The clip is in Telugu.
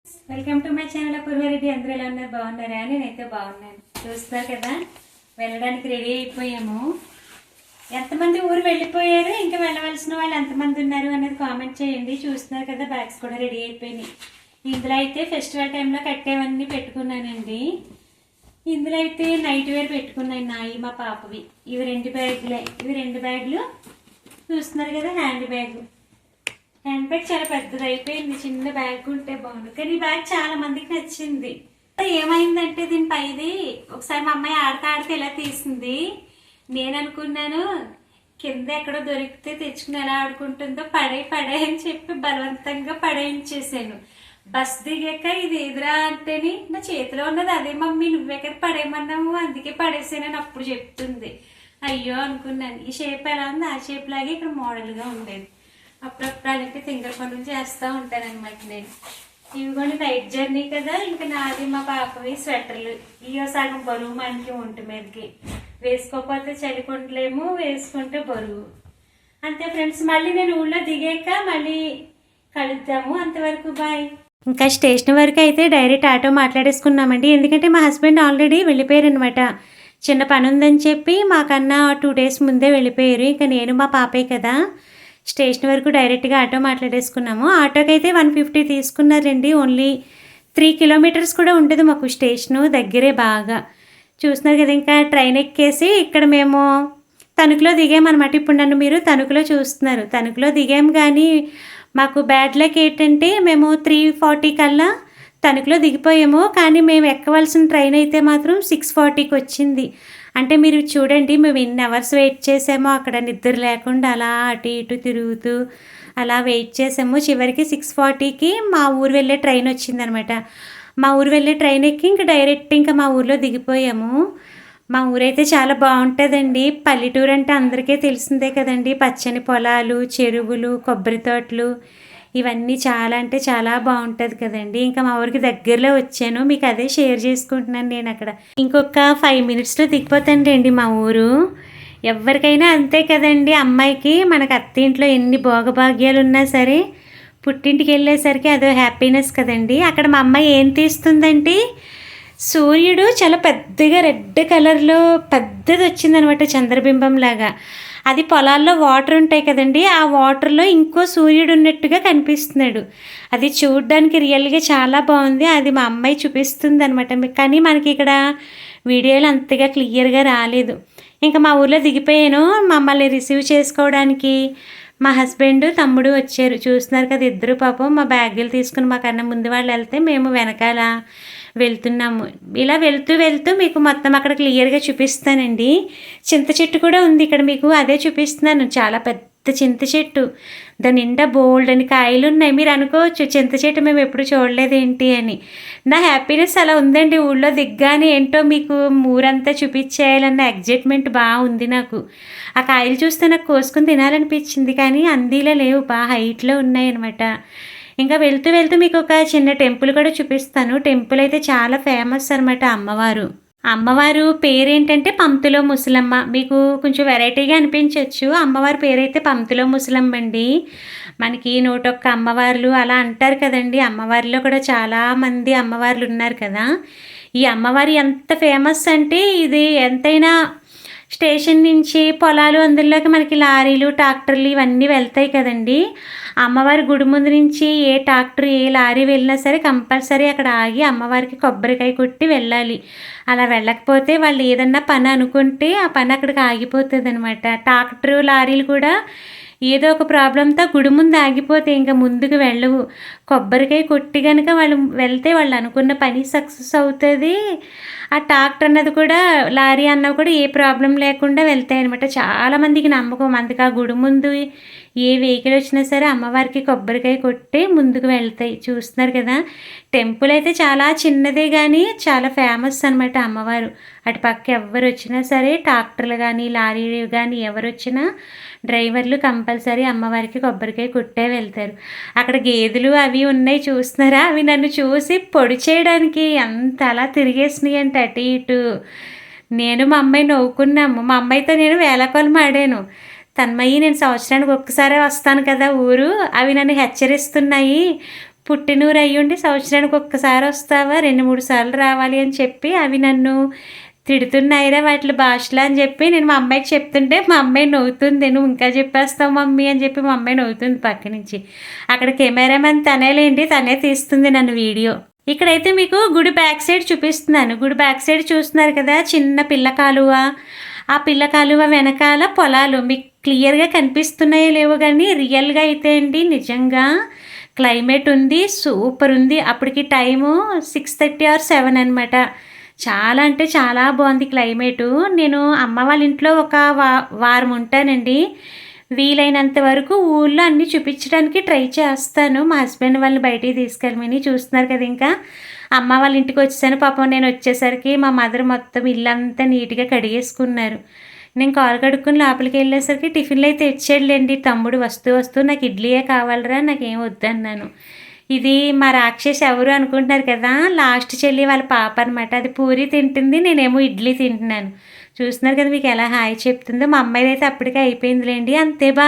Welcome to my channel Purvareddy. అందరూ ఎలా ఉన్నారు? బాగున్నారా? నేనైతే బాగున్నాను. చూస్తున్నారు కదా, వెళ్ళడానికి రెడీ అయిపోయాము. ఎంతమంది ఊరు వెళ్ళిపోయారు, ఇంకా వెళ్ళవలసిన వాళ్ళు ఎంతమంది ఉన్నారు అనేది కామెంట్ చేయండి. చూస్తున్నారు కదా, బ్యాగ్స్ కూడా రెడీ అయిపోయినాయి. ఇందులో అయితే ఫెస్టివల్ టైంలో కట్టేవన్నీ పెట్టుకున్నానండి. ఇందులో అయితే నైట్ వేర్ పెట్టుకున్నాను, నాయి మా పాపవి. ఇవి రెండు బ్యాగులు చూస్తున్నారు కదా. హ్యాండ్ బ్యాగ్ చాలా పెద్దది అయిపోయింది. చిన్న బ్యాగ్ ఉంటే బాగుంది, కానీ ఈ బ్యాగ్ చాలా మందికి నచ్చింది. ఏమైందంటే దీని పైది ఒకసారి మా అమ్మాయి ఆడితే ఇలా తీసింది. నేను అనుకున్నాను కింద ఎక్కడో దొరికితే తెచ్చుకుని ఎలా ఆడుకుంటుందో, పడే అని చెప్పి బలవంతంగా పడేయించేసాను. బస్ దిగాక ఇది ఎదురా అంటేని నా చేతిలో ఉన్నది అదే మమ్మీ, నువ్వెక్కడ పడేయమన్నావు, అందుకే పడేసానని అప్పుడు చెప్తుంది. అయ్యో అనుకున్నాను. ఈ షేప్ ఎలా ఉంది, ఆ షేప్ లాగే ఇక్కడ మోడల్గా ఉండేది. అప్పుడప్పుడు అలాంటి ఫింగర్ పనులు చేస్తూ ఉంటానన్నమాట నేను. ఇవి కూడా నైట్ జర్నీ కదా, ఇంకా నాది మా పాపవి స్వెటర్లు. ఇయో సగం బరువు మనకి ఒంటి మీదకి, వేసుకోకపోతే చలికొండలేము, వేసుకుంటే బరువు. అంతే ఫ్రెండ్స్, మళ్ళీ నేను ఊళ్ళో దిగాక మళ్ళీ కలుద్దాము. అంతవరకు బాయ్. ఇంకా స్టేషన్ వరకు అయితే డైరెక్ట్ ఆటో మాట్లాడేసుకున్నామండి. ఎందుకంటే మా హస్బెండ్ ఆల్రెడీ వెళ్ళిపోయారు అనమాట. చిన్న పని ఉందని చెప్పి మాకన్నా 2 days ముందే వెళ్ళిపోయారు. ఇంకా నేను మా పాపే కదా, స్టేషన్ వరకు డైరెక్ట్గా ఆటో మాట్లాడేసుకున్నాము. ఆటోకి అయితే 150 తీసుకున్నారండి. ఓన్లీ 3 kilometers కూడా ఉంటుంది మాకు స్టేషను, దగ్గరే బాగా. చూస్తున్నారు కదా, ఇంకా ట్రైన్ ఎక్కేసి ఇక్కడ మేము తణుకులో దిగామన్నమాట. ఇప్పుడు నన్ను మీరు తణుకులో చూస్తున్నారు. తణుకులో దిగాము, కానీ మాకు బ్యాడ్ లక్ ఏంటంటే మేము 3:40 కల్లా తణుకులో దిగిపోయాము. కానీ మేము ఎక్కవలసిన ట్రైన్ అయితే మాత్రం 6:40కి వచ్చింది. అంటే మీరు చూడండి, మేము ఎన్ని అవర్స్ వెయిట్ చేసామో అక్కడ, నిద్ర లేకుండా అలా అటు ఇటు తిరుగుతూ అలా వెయిట్ చేసాము. చివరికి 6:40కి మా ఊరు వెళ్ళే ట్రైన్ వచ్చిందనమాట. మా ఊరు వెళ్ళే ట్రైన్ ఎక్కి ఇంకా డైరెక్ట్ ఇంకా మా ఊరిలో దిగిపోయాము. మా ఊరైతే చాలా బాగుంటుందండి. పల్లెటూరు అంటే అందరికీ తెలిసిందే కదండి. పచ్చని పొలాలు, చెరువులు, కొబ్బరి తోటలు, ఇవన్నీ చాలా అంటే చాలా బాగుంటుంది కదండి. ఇంకా మా ఊరికి దగ్గరలో వచ్చాను, మీకు అదే షేర్ చేసుకుంటున్నాను నేను. అక్కడ ఇంకొక 5 minutesలో దిగిపోతానండి మా ఊరు. ఎవరికైనా అంతే కదండి, అమ్మాయికి మనకు అత్తింట్లో ఎన్ని భోగభాగ్యాలు ఉన్నా సరే పుట్టింటికి వెళ్ళేసరికి అదో హ్యాపీనెస్ కదండి. అక్కడ మా అమ్మాయి ఏం తీస్తుందంటే, సూర్యుడు చాలా పెద్దగా రెడ్ కలర్లో పెద్దది వచ్చిందనమాట, చంద్రబింబం లాగా. అది పొలాల్లో వాటర్ ఉంటాయి కదండి, ఆ వాటర్లో ఇంకో సూర్యుడు ఉన్నట్టుగా కనిపిస్తున్నాడు. అది చూడడానికి రియల్గా చాలా బాగుంది. అది మా అమ్మాయి చూపిస్తుంది అనమాట. కానీ మనకి ఇక్కడ వీడియోలు అంతగా క్లియర్గా రాలేదు. ఇంకా మా ఊర్లో దిగిపోయాను. మమ్మల్ని రిసీవ్ చేసుకోవడానికి మా హస్బెండ్, తమ్ముడు వచ్చారు. చూస్తున్నారు కదా, ఇద్దరు పాపం మా బ్యాగులు తీసుకుని మాకన్నా ముందు వాళ్ళు వెళ్తే మేము వెనకాల వెళ్తున్నాము. ఇలా వెళ్తూ మీకు మొత్తం అక్కడ క్లియర్గా చూపిస్తానండి. చింత చెట్టు కూడా ఉంది ఇక్కడ, మీకు అదే చూపిస్తున్నాను. చాలా పెద్ద చింత చెట్టు, దాని నిండా బోల్డ్ అని కాయలు ఉన్నాయి. మీరు అనుకోవచ్చు చింత చెట్టు మేము ఎప్పుడు చూడలేదేంటి అని. నా హ్యాపీనెస్ అలా ఉందండి. ఊళ్ళో దిగ్గానే ఏంటో మీకు ఊరంతా చూపించేయాలన్న ఎగ్జైట్మెంట్ బాగుంది నాకు. ఆ కాయలు చూస్తే నాకు కోసుకుని తినాలనిపించింది, కానీ అందిలో లేవు, బాగా హైట్లో ఉన్నాయన్నమాట. ఇంకా వెళ్తూ మీకు ఒక చిన్న టెంపుల్ కూడా చూపిస్తాను. టెంపుల్ అయితే చాలా ఫేమస్ అనమాట. అమ్మవారు పేరేంటంటే పంతులో ముసలమ్మ. మీకు కొంచెం వెరైటీగా అనిపించవచ్చు. అమ్మవారి పేరైతే పంతులో ముసలమ్మ అండి. మనకి 101 అమ్మవార్లు అలా అంటారు కదండి. అమ్మవారిలో కూడా చాలామంది అమ్మవార్లు ఉన్నారు కదా. ఈ అమ్మవారి ఎంత ఫేమస్ అంటే, ఇది ఎంతైనా స్టేషన్ నుంచి పొలాలు అందులోకి మనకి లారీలు, ట్రాక్టర్లు ఇవన్నీ వెళ్తాయి కదండి. అమ్మవారి గుడి ముందు నుంచి ఏ ట్రాక్టర్, ఏ లారీ వెళ్ళినా సరే కంపల్సరీ అక్కడ ఆగి అమ్మవారికి కొబ్బరికాయ కొట్టి వెళ్ళాలి. అలా వెళ్ళకపోతే వాళ్ళు ఏదన్నా పని అనుకుంటే ఆ పని అక్కడికి ఆగిపోతుంది అనమాట. ట్రాక్టరు, లారీలు కూడా ఏదో ఒక ప్రాబ్లంతో గుడి ముందు ఆగిపోతే ఇంకా ముందుకు వెళ్ళవు. కొబ్బరికాయ కొట్టి కనుక వాళ్ళు వెళ్తే వాళ్ళు అనుకున్న పని సక్సెస్ అవుతుంది. ఆ ట్రాక్టర్ అన్నది కూడా, లారీ అన్నవి కూడా ఏ ప్రాబ్లం లేకుండా వెళ్తాయి అనమాట. చాలామందికి నమ్మకం, అందుకు ఆ గుడి ముందు ఏ వెహికల్ వచ్చినా సరే అమ్మవారికి కొబ్బరికాయ కొట్టి ముందుకు వెళ్తాయి. చూస్తున్నారు కదా, టెంపుల్ అయితే చాలా చిన్నదే కానీ చాలా ఫేమస్ అనమాట అమ్మవారు. అటు పక్క ఎవరు వచ్చినా సరే, ట్రాక్టర్లు కానీ లారీలు కానీ ఎవరు వచ్చినా డ్రైవర్లు కంపల్సరీ అమ్మవారికి కొబ్బరికాయ కొట్టే వెళ్తారు. అక్కడ గేదెలు అవి ఉన్నాయి చూస్తున్నారా, అవి నన్ను చూసి పొడి చేయడానికి ఎంత అలా తిరిగేసినాయి అంటే అటు ఇటు. నేను మా అమ్మాయి నవ్వుకున్నాము. మా అమ్మాయితో నేను వేళాకోళం ఆడాను. తన్మయ్యి, నేను సంవత్సరానికి ఒక్కసారే వస్తాను కదా ఊరు, అవి నన్ను హెచ్చరిస్తున్నాయి, పుట్టినూరు అయ్యుండి సంవత్సరానికి ఒక్కసారి వస్తావా, 2-3 సార్లు రావాలి అని చెప్పి అవి నన్ను తిడుతున్నాయిరా వాటి భాషలో అని చెప్పి నేను మా అమ్మాయికి చెప్తుంటే మా అమ్మాయి నవ్వుతుంది. నువ్వు ఇంకా చెప్పేస్తావు మమ్మీ అని చెప్పి మా అమ్మాయి నవ్వుతుంది పక్క నుంచి. అక్కడ కెమెరామెన్ తనేలేండి, తనే తీస్తుంది నన్ను వీడియో. ఇక్కడైతే మీకు గుడి బ్యాక్ సైడ్ చూపిస్తున్నాను. గుడి బ్యాక్ సైడ్ చూస్తున్నారు కదా, చిన్న పిల్ల కాలువ. ఆ పిల్ల కాలువ వెనకాల పొలాలు మీకు క్లియర్గా కనిపిస్తున్నాయో లేవో కానీ రియల్గా అయితే అండి నిజంగా క్లైమేట్ ఉంది, సూపర్ ఉంది. అప్పటికి టైము 6:30 or 7 అనమాట. చాలా అంటే చాలా బాగుంది క్లైమేటు. నేను అమ్మ వాళ్ళ ఇంట్లో ఒక వారం ఉంటానండి. వీలైనంత వరకు ఊళ్ళో అన్నీ చూపించడానికి ట్రై చేస్తాను. మా హస్బెండ్ వాళ్ళని బయటికి తీసుకెళ్ళమని. చూస్తున్నారు కదా, ఇంకా అమ్మ వాళ్ళ ఇంటికి వచ్చేసాను. పాపం నేను వచ్చేసరికి మా మదర్ మొత్తం ఇల్లంతా నీట్గా కడిగేసుకున్నారు. నేను కాలు కడుక్కుని లోపలికి వెళ్ళేసరికి టిఫిన్లు అయితే తెచ్చాడులేండి తమ్ముడు. వస్తూ నాకు ఇడ్లీయే కావాలరా, నాకేం వద్దన్నాను. ఇది మా రాక్షసి ఎవరు అనుకుంటున్నారు కదా, లాస్ట్ చెల్లి వాళ్ళ పాప అనమాట. అది పూరి తింటుంది, నేనేమో ఇడ్లీ తింటున్నాను. చూస్తున్నారు కదా మీకు ఎలా హాయ్ చెప్తుందో. మా అమ్మాయి అయితే అప్పటికే అయిపోయిందిలేండి. అంతే బా.